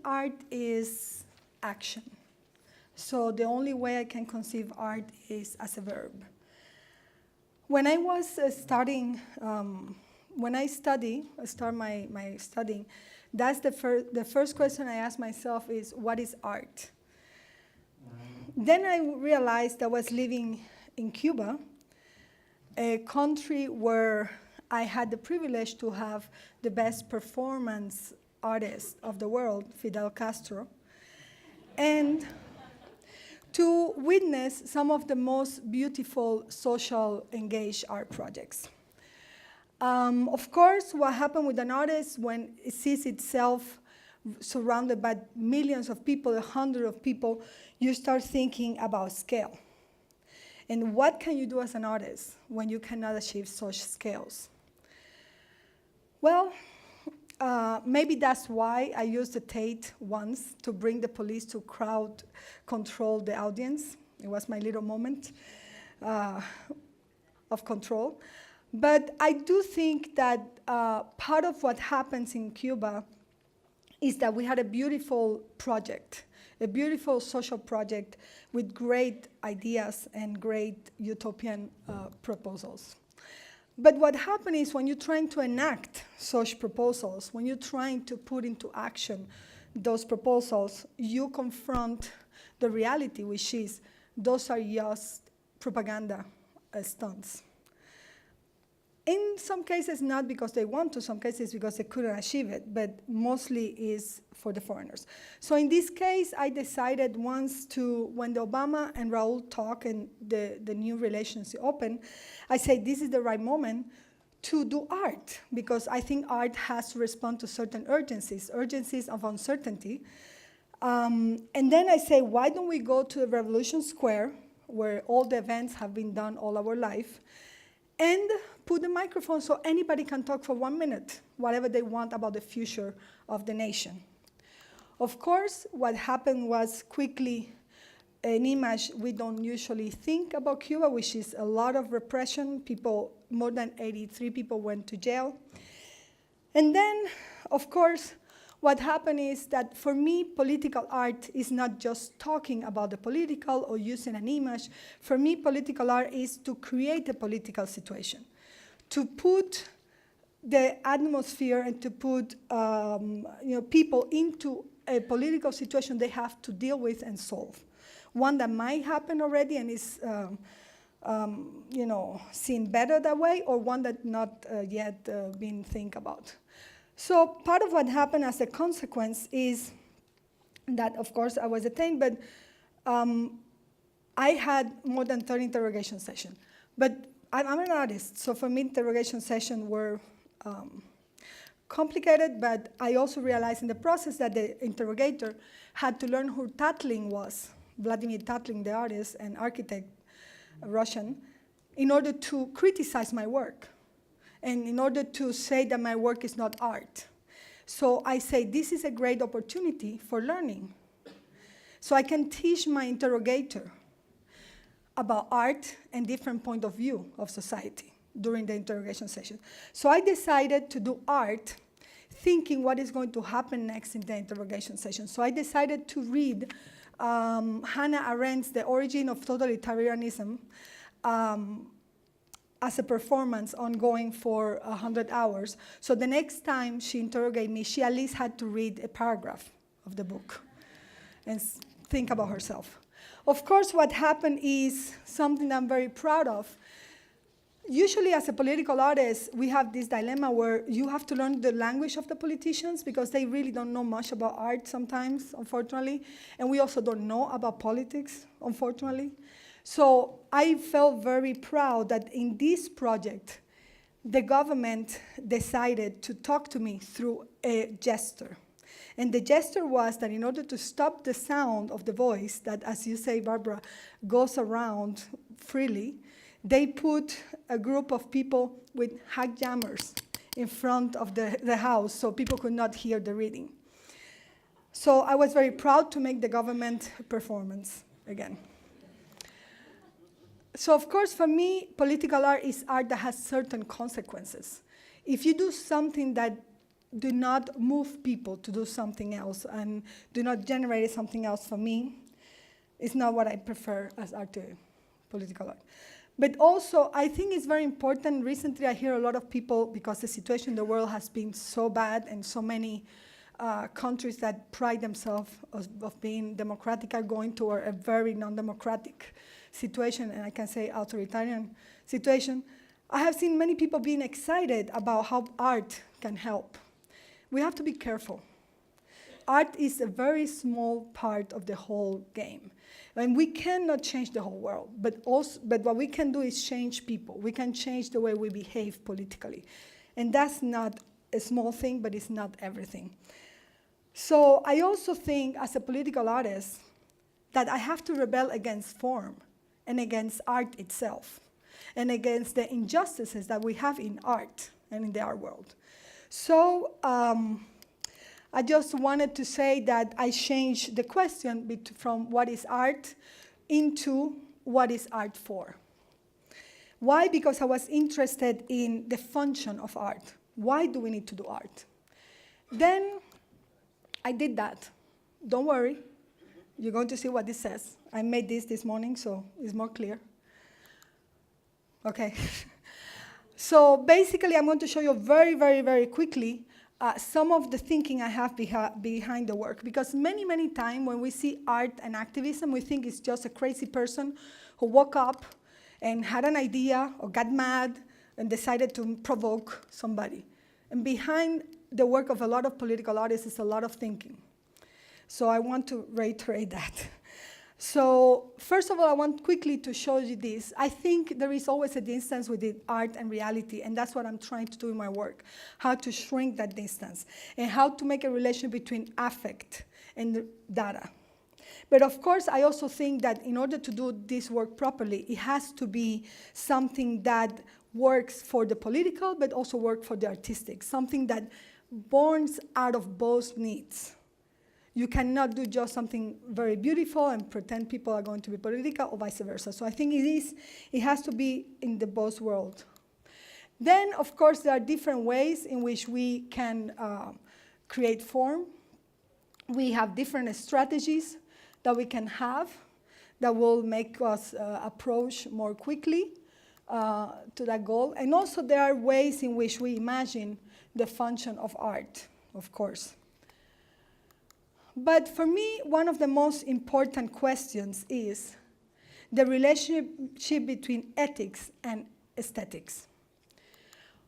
art is action. So the only way I can conceive art is as a verb. When I was studying, when I start my studying, that's the first question I asked myself is, what is art? Then I realized I was living in Cuba, a country where I had the privilege to have the best performance artist of the world, Fidel Castro, and to witness some of the most beautiful social engaged art projects. Of course, what happened with an artist when it sees itself surrounded by millions of people, hundreds of people, you start thinking about scale. And what can you do as an artist when you cannot achieve such scales? Well, maybe that's why I used the Tate once to bring the police to crowd control the audience. It was my little moment of control. But I do think that part of what happens in Cuba is that we had a beautiful project, a beautiful social project with great ideas and great utopian proposals. But what happens is when you're trying to enact such proposals, when you're trying to put into action those proposals, you confront the reality, which is those are just propaganda stunts. In some cases, not because they want to, some cases because they couldn't achieve it, but mostly is for the foreigners. So in this case, I decided once to, when the Obama and Raul talk and the new relations open, I said this is the right moment to do art, because I think art has to respond to certain urgencies of uncertainty. And then I say, why don't we go to the Revolution Square, where all the events have been done all our life, and put the microphone so anybody can talk for 1 minute, whatever they want about the future of the nation. Of course, what happened was quickly an image we don't usually think about Cuba, which is a lot of repression. People, more than 83 people went to jail. And then, of course, what happened is that for me, political art is not just talking about the political or using an image. For me, political art is to create a political situation, to put the atmosphere and to put people into a political situation they have to deal with and solve. One that might happen already and is seen better that way, or one that not yet been think about. So part of what happened as a consequence is that, of course, I was detained, but I had more than 30 interrogation sessions. But I'm an artist, so for me, interrogation sessions were complicated, but I also realized in the process that the interrogator had to learn who Tatlin was, Vladimir Tatlin, the artist and architect, Russian, in order to criticize my work, and in order to say that my work is not art. So I say, this is a great opportunity for learning. So I can teach my interrogator about art and different point of view of society during the interrogation session. So I decided to do art thinking what is going to happen next in the interrogation session. So I decided to read Hannah Arendt's The Origin of Totalitarianism as a performance ongoing for 100 hours. So the next time she interrogated me, she at least had to read a paragraph of the book and think about herself. Of course, what happened is something I'm very proud of. Usually as a political artist, we have this dilemma where you have to learn the language of the politicians because they really don't know much about art sometimes, unfortunately. And we also don't know about politics, unfortunately. So I felt very proud that in this project, the government decided to talk to me through a gesture. And the gesture was that in order to stop the sound of the voice that, as you say, Barbara, goes around freely, they put a group of people with hack jammers in front of the house so people could not hear the reading. So I was very proud to make the government performance again. So of course, for me, political art is art that has certain consequences. If you do something that do not move people to do something else and do not generate something else for me, it's not what I prefer as art to political art. But also, I think it's very important. Recently, I hear a lot of people, because the situation in the world has been so bad, and so many countries that pride themselves of being democratic are going toward a very non-democratic situation, and I can say authoritarian situation. I have seen many people being excited about how art can help. We have to be careful. Art is a very small part of the whole game. And we cannot change the whole world, but what we can do is change people. We can change the way we behave politically. And that's not a small thing, but it's not everything. So I also think, as a political artist, that I have to rebel against form and against art itself, and against the injustices that we have in art and in the art world. So I just wanted to say that I changed the question from what is art into what is art for. Why? Because I was interested in the function of art. Why do we need to do art? Then I did that. Don't worry, you're going to see what this says. I made this morning, so it's more clear. Okay. So basically, I'm going to show you very, very, very quickly some of the thinking I have behind the work. Because many, many times when we see art and activism, we think it's just a crazy person who woke up and had an idea or got mad and decided to provoke somebody. And behind the work of a lot of political artists is a lot of thinking. So I want to reiterate that. So first of all, I want quickly to show you this. I think there is always a distance within art and reality, and that's what I'm trying to do in my work, how to shrink that distance, and how to make a relation between affect and data. But of course, I also think that in order to do this work properly, it has to be something that works for the political, but also works for the artistic, something that borns out of both needs. You cannot do just something very beautiful and pretend people are going to be political, or vice versa. So I think it has to be in the both world. Then, of course, there are different ways in which we can create form. We have different strategies that we can have that will make us approach more quickly to that goal. And also there are ways in which we imagine the function of art, of course. But for me, one of the most important questions is the relationship between ethics and aesthetics.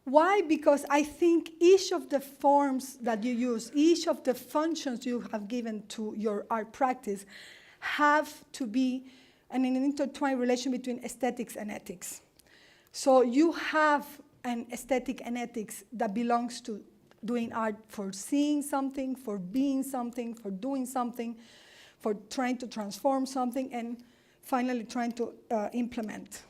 Why? Because I think each of the forms that you use, each of the functions you have given to your art practice have to be an intertwined relation between aesthetics and ethics. So you have an aesthetic and ethics that belongs to doing art for seeing something, for being something, for doing something, for trying to transform something, and finally trying to implement.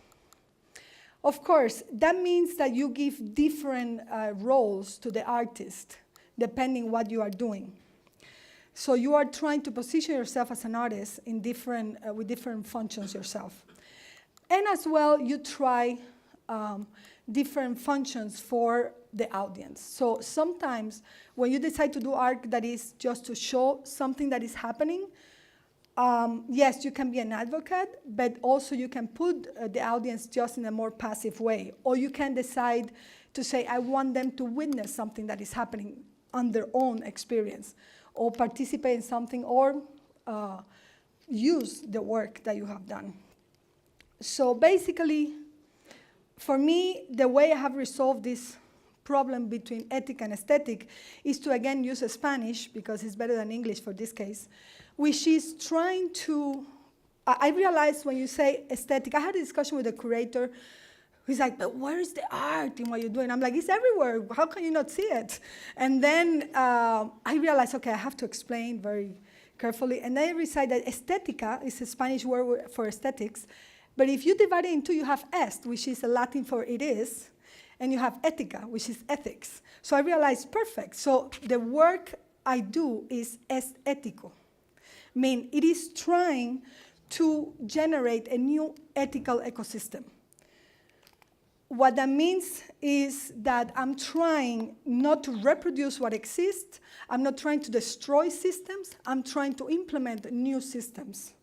Of course, that means that you give different roles to the artist, depending what you are doing. So you are trying to position yourself as an artist in with different functions yourself. And as well, you try different functions for the audience. So sometimes when you decide to do art that is just to show something that is happening, yes, you can be an advocate, but also you can put the audience just in a more passive way. Or you can decide to say, I want them to witness something that is happening on their own experience, or participate in something, or use the work that you have done. So basically, for me, the way I have resolved this problem between ethic and aesthetic is to, again, use Spanish, because it's better than English for this case, which is trying to, I realized when you say aesthetic, I had a discussion with a curator who's like, but where is the art in what you're doing? I'm like, it's everywhere. How can you not see it? And then I realized, okay, I have to explain very carefully. And then I decided that estética is a Spanish word for aesthetics. But if you divide it in two, you have est, which is a Latin for it is, and you have ética, which is ethics. So I realized, perfect. So the work I do is ético. I mean, it is trying to generate a new ethical ecosystem. what that means is that I'm trying not to reproduce what exists. I'm not trying to destroy systems. I'm trying to implement new systems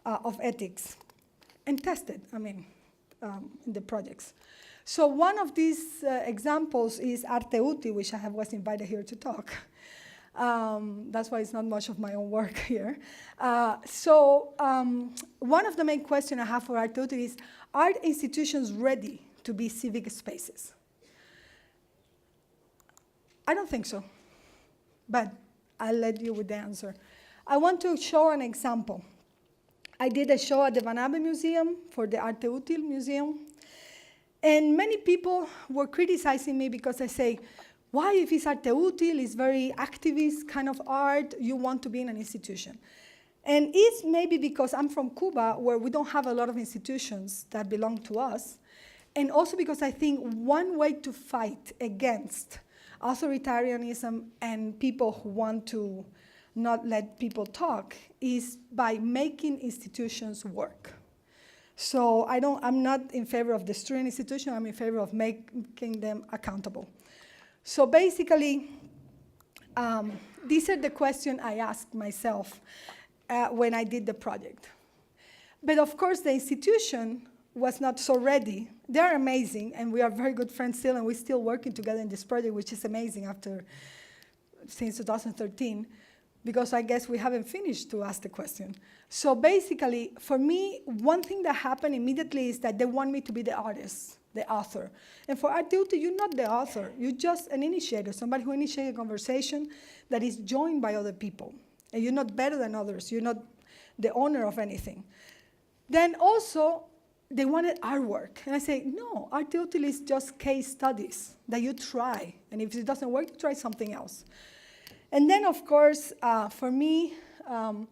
of ethics and test it, in the projects. So one of these examples is Arte Útil, which was invited here to talk. That's why it's not much of my own work here. One of the main questions I have for Arte Útil is, are institutions ready to be civic spaces? I don't think so, but I'll let you with the answer. I want to show an example. I did a show at the Van Abbe Museum for the Arte Útil Museum, and many people were criticizing me because I say, why, if it's Arte Útil, it's very activist kind of art, you want to be in an institution? And it's maybe because I'm from Cuba, where we don't have a lot of institutions that belong to us, and also because I think one way to fight against authoritarianism and people who want to not let people talk is by making institutions work. So I'm not in favor of destroying institutions, I'm in favor of making them accountable. So basically, these are the questions I asked myself when I did the project. But of course, the institution was not so ready. They're amazing, and we are very good friends still, and we're still working together in this project, which is amazing since 2013, because I guess we haven't finished to ask the question. So basically, for me, one thing that happened immediately is that they want me to be the artist, the author. And for Arte Útil, you're not the author. You're just an initiator, somebody who initiated a conversation that is joined by other people. And you're not better than others. You're not the owner of anything. Then also, they wanted artwork. And I say, no, Arte Útil is just case studies that you try. And if it doesn't work, you try something else. And then, of course, for me, one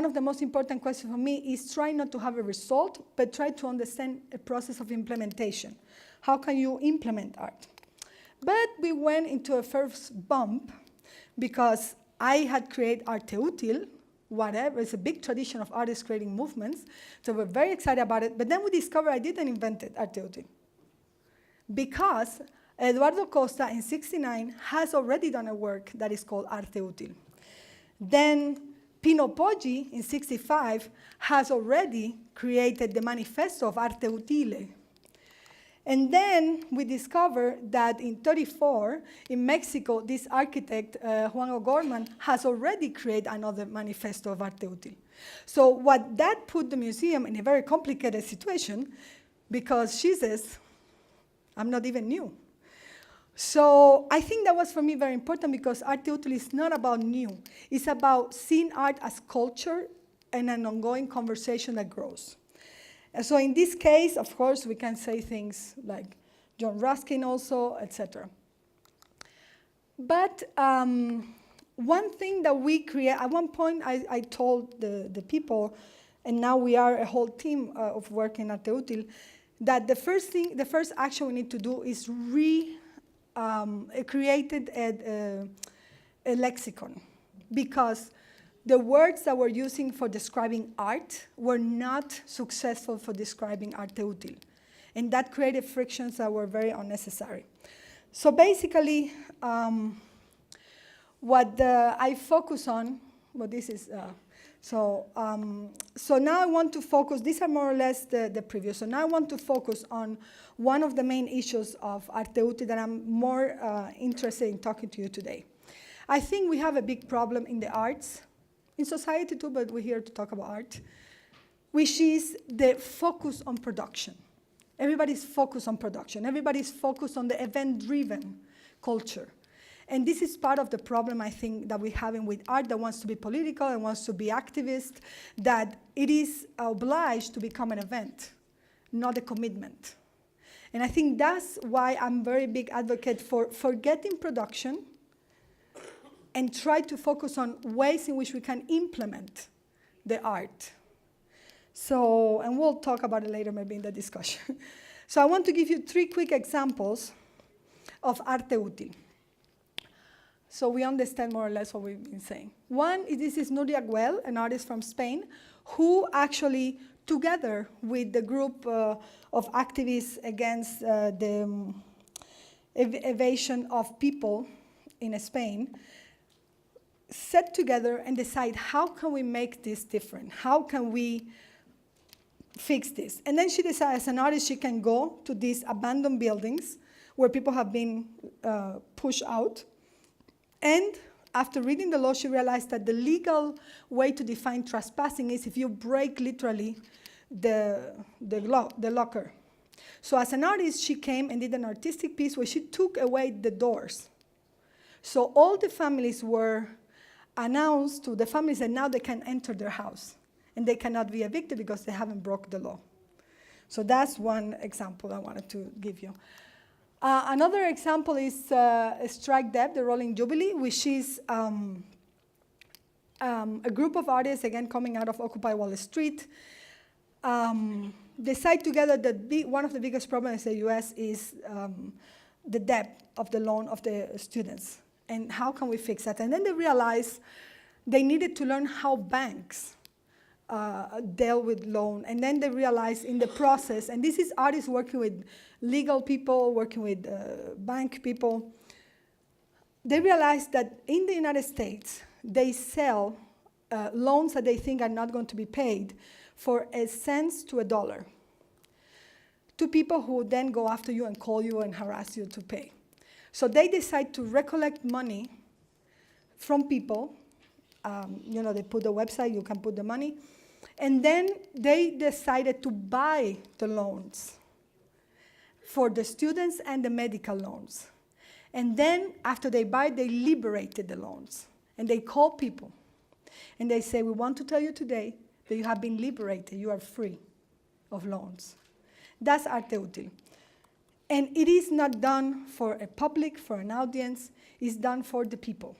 of the most important questions for me is try not to have a result, but try to understand a process of implementation. How can you implement art? But we went into a first bump because I had created Arte Útil, whatever. It's a big tradition of artists creating movements. So we're very excited about it. But then we discovered I didn't invent it, Arte Útil. Because Eduardo Costa in '69 has already done a work that is called Arte Útil. Then Pino Poggi in '65 has already created the manifesto of Arte Utile. And then we discovered that in '34, in Mexico, this architect, Juan O'Gorman, has already created another manifesto of Arte Útil. So what that put the museum in a very complicated situation, because she says, I'm not even new. So I think that was for me very important because Arte Útil is not about new. It's about seeing art as culture and an ongoing conversation that grows. And so in this case, of course, we can say things like John Ruskin also, etc. But one thing that we create, at one point I told the people, and now we are a whole team of work in Arte Útil, that the first action we need to do is created a lexicon, because the words that we're using for describing art were not successful for describing Arte Útil. And that created frictions that were very unnecessary. So basically, what I focus on, well, this is, so now I want to focus, these are more or less the previous. So now I want to focus on one of the main issues of Arte Útil that I'm more interested in talking to you today. I think we have a big problem in the arts, in society too, but we're here to talk about art, which is the focus on production. Everybody's focused on production. Everybody's focused on the event-driven culture. And this is part of the problem, I think, that we're having with art that wants to be political and wants to be activist, that it is obliged to become an event, not a commitment. And I think that's why I'm very big advocate for forgetting production and try to focus on ways in which we can implement the art. So, and we'll talk about it later maybe in the discussion. So I want to give you 3 quick examples of Arte Útil, so we understand more or less what we've been saying. One is, this is Nuria Güell, an artist from Spain, who actually together with the group of activists against the evasion of people in Spain, set together and decide, how can we make this different? How can we fix this? And then she decided, as an artist, she can go to these abandoned buildings where people have been pushed out. And after reading the law, she realized that the legal way to define trespassing is if you break literally the locker. So as an artist, she came and did an artistic piece where she took away the doors. So all the families were announced to the families that now they can enter their house. And they cannot be evicted because they haven't broke the law. So that's one example I wanted to give you. Another example is Strike Debt, the Rolling Jubilee, which is a group of artists, again, coming out of Occupy Wall Street, decide together that one of the biggest problems in the US is the debt of the loan of the students. And how can we fix that? And then they realized they needed to learn how banks dealt with loan. And then they realized in the process, and this is artists working with legal people, working with bank people, they realized that in the United States, they sell loans that they think are not going to be paid for a cent to a dollar to people who then go after you and call you and harass you to pay. So they decide to recollect money from people. They put the website, you can put the money. And then they decided to buy the loans for the students and the medical loans. And then after they buy, they liberated the loans. And they call people. And they say, we want to tell you today that you have been liberated. You are free of loans. That's arte útil. And it is not done for a public, for an audience. It's done for the people.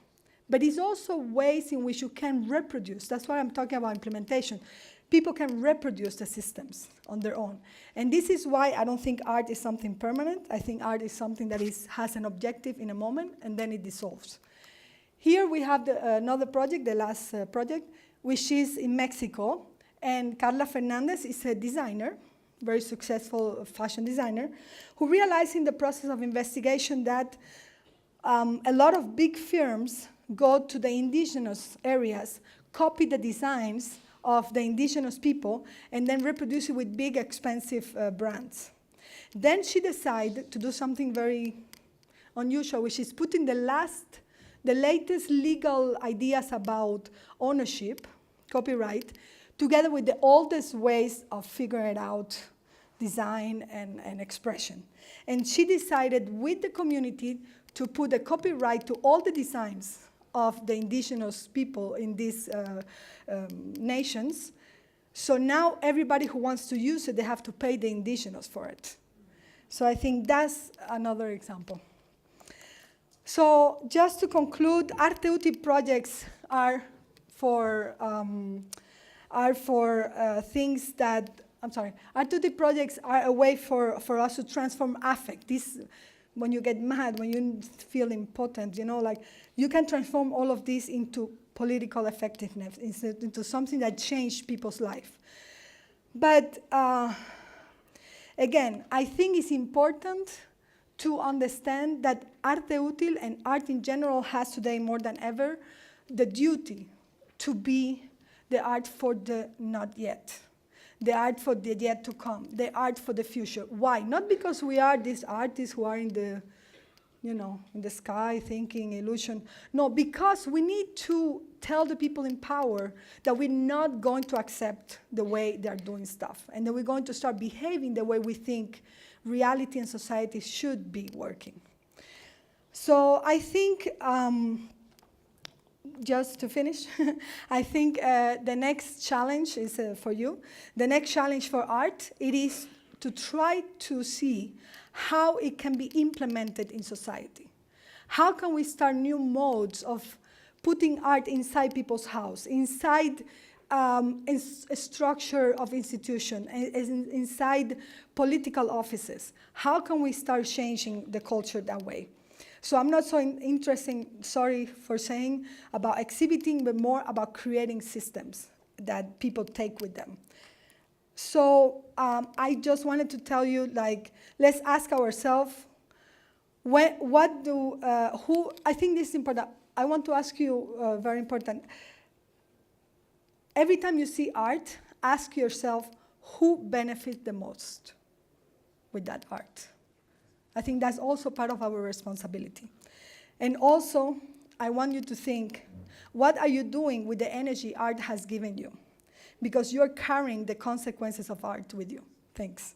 But it's also ways in which you can reproduce. That's why I'm talking about implementation. People can reproduce the systems on their own. And this is why I don't think art is something permanent. I think art is something that has an objective in a moment, and then it dissolves. Here we have another project, the last project, which is in Mexico. And Carla Fernandez is a designer, very successful fashion designer, who realized in the process of investigation that a lot of big firms go to the indigenous areas, copy the designs of the indigenous people, and then reproduce it with big, expensive brands. Then she decided to do something very unusual, which is putting the latest legal ideas about ownership, copyright, together with the oldest ways of figuring out design and expression. And she decided with the community to put a copyright to all the designs of the indigenous people in these nations. So now everybody who wants to use it, they have to pay the indigenous for it. So I think that's another example. So just to conclude, arte útil projects are for things that, arte útil projects are a way for us to transform affect. This, when you get mad, when you feel impotent, you can transform all of this into political effectiveness, into something that changed people's life. But again, I think it's important to understand that arte útil and art in general has today more than ever the duty to be the art for the not yet, the art for the yet to come, the art for the future. Why? Not because we are these artists who are in the sky thinking illusion. No, because we need to tell the people in power that we're not going to accept the way they're doing stuff, and that we're going to start behaving the way we think reality and society should be working. So I think, just to finish, I think the next challenge is for you. The next challenge for art, it is to try to see how it can be implemented in society. How can we start new modes of putting art inside people's house, inside a structure of institution, inside political offices? How can we start changing the culture that way? So I'm not so interested, sorry for saying, about exhibiting, but more about creating systems that people take with them. So I just wanted to tell you, like, let's ask ourselves, I think this is important. I want to ask you, very important. Every time you see art, ask yourself, who benefits the most with that art? I think that's also part of our responsibility. And also, I want you to think, what are you doing with the energy art has given you? Because you're carrying the consequences of art with you. Thanks.